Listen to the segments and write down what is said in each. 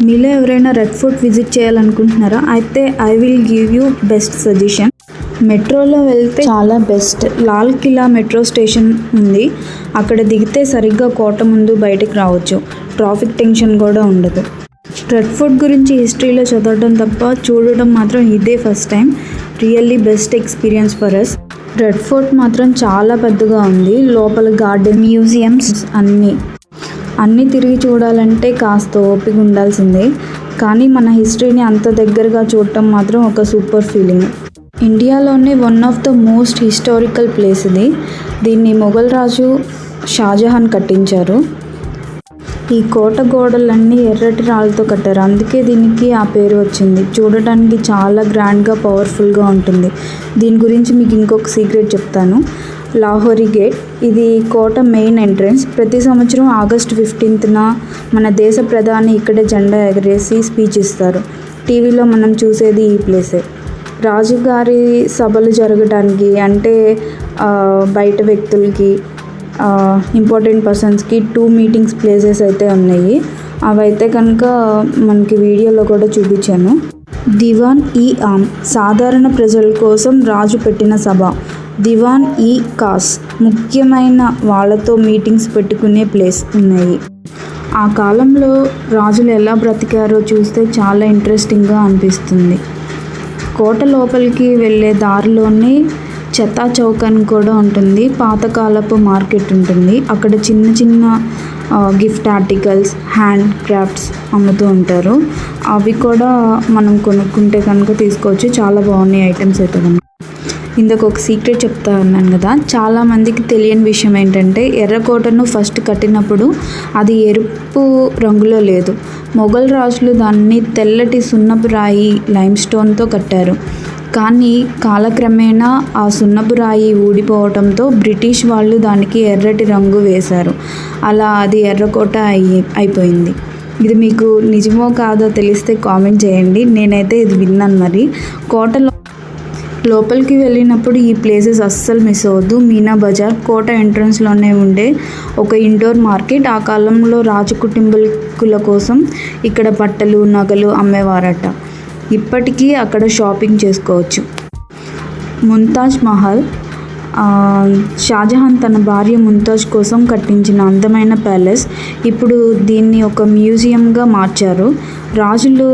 మీలో ఎవరైనా red fort visit చేయాలనుకుంటున్నారా? అయితే I will give you best suggestion. మెట్రోలో వెళ్తే చాలా best. Lal Qila metro station ఉంది. అక్కడ దిగితే సరిగ్గా కోట ముందు బయటకు రావచ్చు. ట్రాఫిక్ టెన్షన్ కూడా ఉండదు. రెడ్ ఫోర్ట్ గురించి హిస్టరీలో చదవడం తప్ప చూడడం మాత్రం ఇదే first time. Really best experience for us. Red Fort మాత్రం చాలా పెద్దగా ఉంది. లోపల గార్డెన్, మ్యూజియంస్ అన్నీ తిరిగి చూడాలంటే కాస్త ఓపిక ఉండాల్సిందే. కానీ మన హిస్టరీని అంత దగ్గరగా చూడటం మాత్రం ఒక సూపర్ ఫీలింగ్. ఇండియాలోనే one of the most historical place ఇది. దీన్ని మొఘల్ రాజు షాజహాన్ కట్టించారు. ఈ కోట గోడలన్నీ ఎర్రటి రాళ్ళతో కట్టారు. అందుకే దీనికి ఆ పేరు వచ్చింది. చూడటానికి చాలా గ్రాండ్గా, పవర్ఫుల్గా ఉంటుంది. దీని గురించి మీకు ఇంకొక సీక్రెట్ చెప్తాను. లాహోరీ గేట్, ఇది కోట మెయిన్ ఎంట్రన్స్. ప్రతి సంవత్సరం ఆగస్టు 15న మన దేశ ప్రధాని ఇక్కడే జెండా ఎగరేసి స్పీచ్ ఇస్తారు. టీవీలో మనం చూసేది ఈ ప్లేసే. రాజుగారి సభలు జరగడానికి, అంటే బయట వ్యక్తులకి, ఇంపార్టెంట్ పర్సన్స్కి 2 మీటింగ్స్ ప్లేసెస్ అయితే ఉన్నాయి. అవైతే కనుక మనకి వీడియోలో కూడా చూపించాను. దివాన్ ఈ ఆమ్, సాధారణ ప్రజల కోసం రాజు పెట్టిన సభ. దివాన్ ఈ ఖాస్, ముఖ్యమైన వాళ్ళతో మీటింగ్స్ పెట్టుకునే ప్లేస్ ఉన్నాయి. ఆ కాలంలో రాజులు ఎలా బ్రతికారో చూస్తే చాలా ఇంట్రెస్టింగ్గా అనిపిస్తుంది. కోట లోపలికి వెళ్ళే దారిలోనే చెత్తా చౌక్ అని కూడా ఉంటుంది. పాతకాలపు మార్కెట్ ఉంటుంది. అక్కడ చిన్న చిన్న గిఫ్ట్ ఆర్టికల్స్, హ్యాండ్ క్రాఫ్ట్స్ అమ్ముతూ ఉంటారు. అవి కూడా మనం కొనుక్కుంటే కనుక తీసుకోవచ్చు. చాలా బాగున్నాయి ఐటమ్స్ అయితే కనుక. ఇందుకు ఒక సీక్రెట్ చెప్తా ఉన్నాను కదా, చాలామందికి తెలియని విషయం ఏంటంటే ఎర్రకోటను ఫస్ట్ కట్టినప్పుడు అది ఎరుపు రంగులో లేదు. మొఘల్ రాజులు దాన్ని తెల్లటి సున్నపు రాయి, లైమ్ స్టోన్తో కట్టారు. కానీ కాలక్రమేణా ఆ సున్నపు రాయి ఊడిపోవడంతో బ్రిటిష్ వాళ్ళు దానికి ఎర్రటి రంగు వేశారు. అలా అది ఎర్రకోట అయిపోయింది. ఇది మీకు నిజమో కాదో తెలిస్తే కామెంట్ చేయండి. నేనైతే ఇది విన్నాను. మరి కోటలో లోపలికి వెళ్ళినప్పుడు ఈ ప్లేసెస్ అస్సలు మిస్ అవ్వద్దు. మీనా బజార్ కోట ఎంట్రన్స్లోనే ఉండే ఒక ఇండోర్ మార్కెట్. ఆ కాలంలో రాజకుటుంబీకుల కోసం ఇక్కడ బట్టలు, నగలు అమ్మేవారట. ఇప్పటికీ అక్కడ షాపింగ్ చేసుకోవచ్చు. ముంతాజ్ మహల్, షాజహాన్ తన భార్య ముంతాజ్ కోసం కట్టించిన అందమైన ప్యాలెస్. ఇప్పుడు దీన్ని ఒక మ్యూజియంగా మార్చారు. రాజులు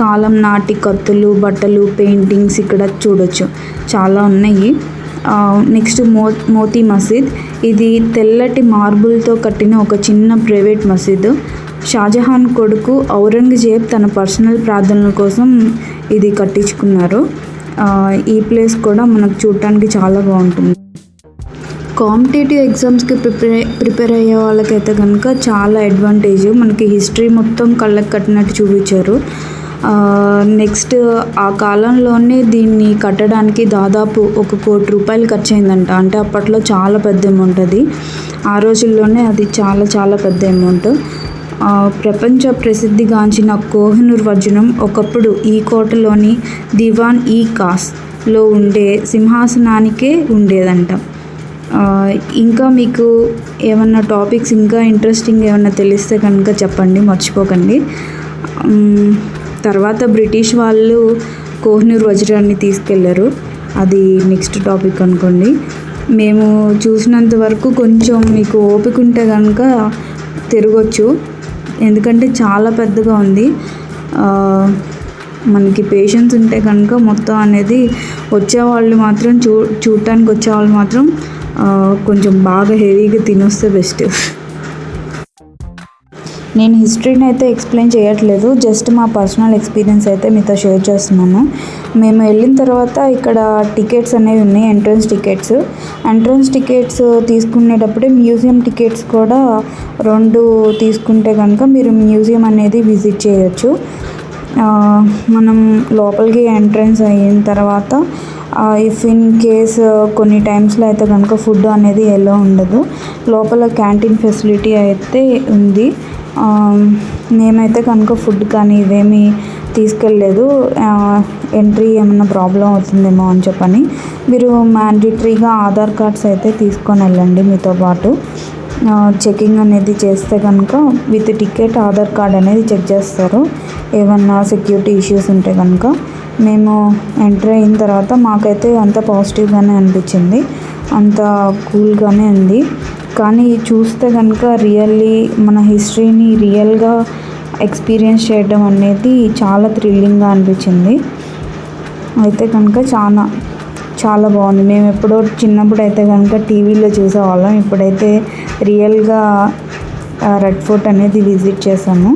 కాలం నాటి కత్తులు, బట్టలు, పెయింటింగ్స్ ఇక్కడ చూడొచ్చు. చాలా ఉన్నాయి. నెక్స్ట్ మోతీ మసీద్. ఇది తెల్లటి మార్బుల్తో కట్టిన ఒక చిన్న ప్రైవేట్ మసీదు. షాజహాన్ కొడుకు ఔరంగజేబ్ తన పర్సనల్ ప్రార్థనల కోసం ఇది కట్టించుకున్నారు. ఈ ప్లేస్ కూడా మనకు చూడటానికి చాలా బాగుంటుంది. కాంపిటేటివ్ ఎగ్జామ్స్కి ప్రిపేర్ అయ్యే వాళ్ళకైతే కనుక చాలా అడ్వాంటేజ్. మనకి హిస్టరీ మొత్తం కళ్ళకి కట్టినట్టు చూపించారు. నెక్స్ట్ ఆ కాలంలోనే దీన్ని కట్టడానికి దాదాపు 1 కోటి రూపాయలు ఖర్చు అయిందంట. అంటే అప్పట్లో చాలా పెద్ద అమౌంట్ అది. ఆ రోజుల్లోనే అది చాలా చాలా పెద్ద అమౌంట్. ప్రపంచ ప్రసిద్ధిగాంచిన కోహినూర్ వజ్రం ఒకప్పుడు ఈ కోటలోని దివాన్ ఈ ఖాస్లో ఉండే సింహాసనానికే ఉండేదంట. ఇంకా మీకు ఏమన్నా టాపిక్స్ ఇంకా ఇంట్రెస్టింగ్ ఏమన్నా తెలిస్తే కనుక చెప్పండి, మర్చిపోకండి. తర్వాత బ్రిటిష్ వాళ్ళు కోహినూర్ వజ్రాన్ని తీసుకెళ్లారు. అది నెక్స్ట్ టాపిక్ అనుకోండి. మేము చూసినంత వరకు కొంచెం మీకు ఓపిక ఉంటే కనుక తిరగొచ్చు. ఎందుకంటే చాలా పెద్దగా ఉంది. మనకి పేషెన్స్ ఉంటే కనుక మొత్తం అనేది వచ్చేవాళ్ళు మాత్రం చూడటానికి వచ్చేవాళ్ళు మాత్రం కొంచెం బాగా హెవీగా తినొస్తే బెస్ట్. నేను హిస్టరీని అయితే ఎక్స్ప్లెయిన్ చేయట్లేదు, జస్ట్ మా పర్సనల్ ఎక్స్పీరియన్స్ అయితే మీతో షేర్ చేస్తున్నాను. మేము వెళ్ళిన తర్వాత ఇక్కడ టికెట్స్ అనేవి ఉన్నాయి, ఎంట్రన్స్ టికెట్స్ తీసుకునేటప్పుడే మ్యూజియం టికెట్స్ కూడా 2 తీసుకుంటే కనుక మీరు మ్యూజియం అనేది విజిట్ చేయొచ్చు. మనం లోపలికి ఎంట్రన్స్ అయిన తర్వాత ఇఫ్ ఇన్ కేస్ కొన్ని టైమ్స్లో అయితే కనుక ఫుడ్ అనేది ఎలా ఉండదు. లోపల క్యాంటీన్ ఫెసిలిటీ అయితే ఉంది. మేమైతే కనుక ఫుడ్ కానీ ఇవేమీ తీసుకెళ్ళలేదు. ఎంట్రీ ఏమైనా ప్రాబ్లం అవుతుందేమో అని చెప్పని. మీరు మ్యాండేటరీగా ఆధార్ కార్డ్స్ అయితే తీసుకొని వెళ్ళండి మీతో పాటు. చెకింగ్ అనేది చేస్తే కనుక విత్ టికెట్ ఆధార్ కార్డ్ అనేది చెక్ చేస్తారు. ఏమన్నా సెక్యూరిటీ ఇష్యూస్ ఉంటే కనుక మేము ఎంటర్ అయిన తర్వాత మాకైతే అంత పాజిటివ్గానే అనిపించింది, అంత కూల్గానే ఉంది. కానీ చూస్తే కనుక రియల్లీ మన హిస్టరీని రియల్గా ఎక్స్పీరియన్స్ చేయడం అనేది చాలా థ్రిల్లింగ్గా అనిపించింది. అయితే కనుక చాలా బాగుంది. మేము ఎప్పుడో చిన్నప్పుడు అయితే కనుక టీవీలో చూసేవాళ్ళం, ఇప్పుడైతే రియల్గా రెడ్ ఫోర్ట్ అనేది విజిట్ చేశాము.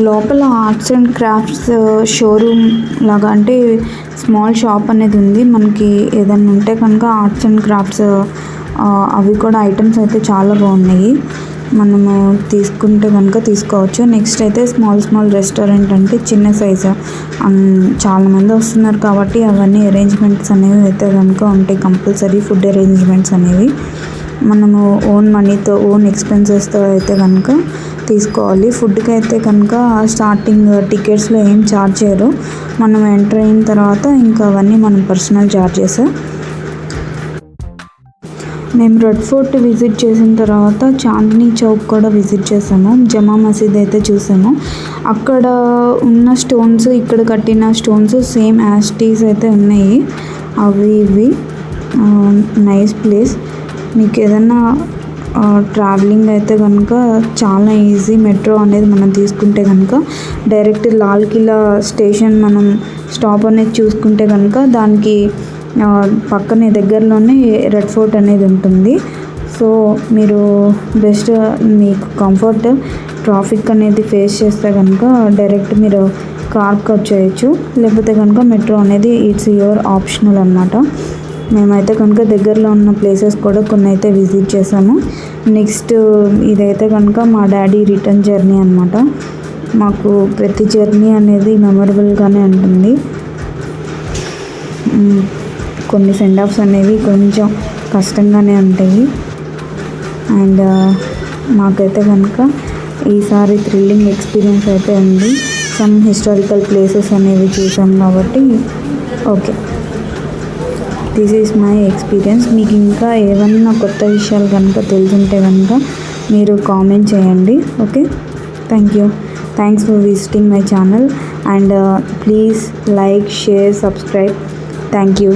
లోపల ఆర్ట్స్ అండ్ క్రాఫ్ట్స్ షోరూమ్ లాగా, అంటే స్మాల్ షాప్ అనేది ఉంది. మనకి ఏదైనా ఉంటే కనుక ఆర్ట్స్ అండ్ క్రాఫ్ట్స్ అవి కూడా ఐటమ్స్ అయితే చాలా బాగున్నాయి, మనము తీసుకుంటే కనుక తీసుకోవచ్చు. నెక్స్ట్ అయితే స్మాల్ రెస్టారెంట్, అంటే చిన్న సైజు, చాలామంది వస్తున్నారు కాబట్టి అవన్నీ అరేంజ్మెంట్స్ అనేవి అయితే కనుక ఉంటాయి, కంపల్సరీ ఫుడ్ అరేంజ్మెంట్స్ అనేవి మనము ఓన్ మనీతో ఓన్ ఎక్స్పెన్సెస్తో అయితే కనుక తీసుకోవాలి. ఫుడ్కి అయితే కనుక స్టార్టింగ్ టికెట్స్లో ఏం ఛార్జ్ చేయరు, మనం ఎంటర్ అయిన తర్వాత ఇంకా అవన్నీ మనం పర్సనల్ ఛార్జెస్. మేము రెడ్ ఫోర్ట్ విజిట్ చేసిన తర్వాత చాందినీ చౌక్ కూడా విజిట్ చేసాము, జమా మసీద్ అయితే చూసాము. అక్కడ ఉన్న స్టోన్స్, ఇక్కడ కట్టిన స్టోన్స్ సేమ్ యాజ్ టీస్ అయితే ఉన్నాయి, అవి ఇవి. Nice place. మీకు ఏదన్నా ట్రావెలింగ్ అయితే కనుక చాలా ఈజీ. మెట్రో అనేది మనం తీసుకుంటే కనుక డైరెక్ట్ లాల్ కిలా స్టేషన్ మనం స్టాప్ అనేది చూసుకుంటే కనుక దానికి పక్కనే దగ్గరలోనే రెడ్ ఫోర్ట్ అనేది ఉంటుంది. సో మీరు బెస్ట్ మీకు కంఫర్ట్ ట్రాఫిక్ అనేది ఫేస్ చేస్తే కనుక డైరెక్ట్ మీరు కార్కి వచ్చేయచ్చు, లేకపోతే కనుక మెట్రో అనేది ఇట్స్ యువర్ ఆప్షనల్ అనమాట. మేమైతే కనుక దగ్గరలో ఉన్న ప్లేసెస్ కూడా కొన్ని అయితే విజిట్ చేసాము. నెక్స్ట్ ఇదైతే కనుక మా డాడీ రిటర్న్ జర్నీ అనమాట. మాకు ప్రతి జర్నీ అనేది మెమరబుల్గానే ఉంటుంది. కొన్ని సెండ్ ఆఫ్స్ అనేవి కొంచెం కష్టంగానే ఉంటాయి. అండ్ మాకైతే కనుక ఈసారి థ్రిల్లింగ్ ఎక్స్పీరియన్స్ అయితే ఉంది. సమ్ హిస్టారికల్ ప్లేసెస్ అనేవి చూసాం కాబట్టి okay, this is my experience. మీకు ఇంకా ఏమన్నా కొత్త విషయాలు కనుక తెలుసుంటే కనుక మీరు కామెంట్ చేయండి. Okay, thanks for visiting my channel and please like, share, subscribe. Thank you.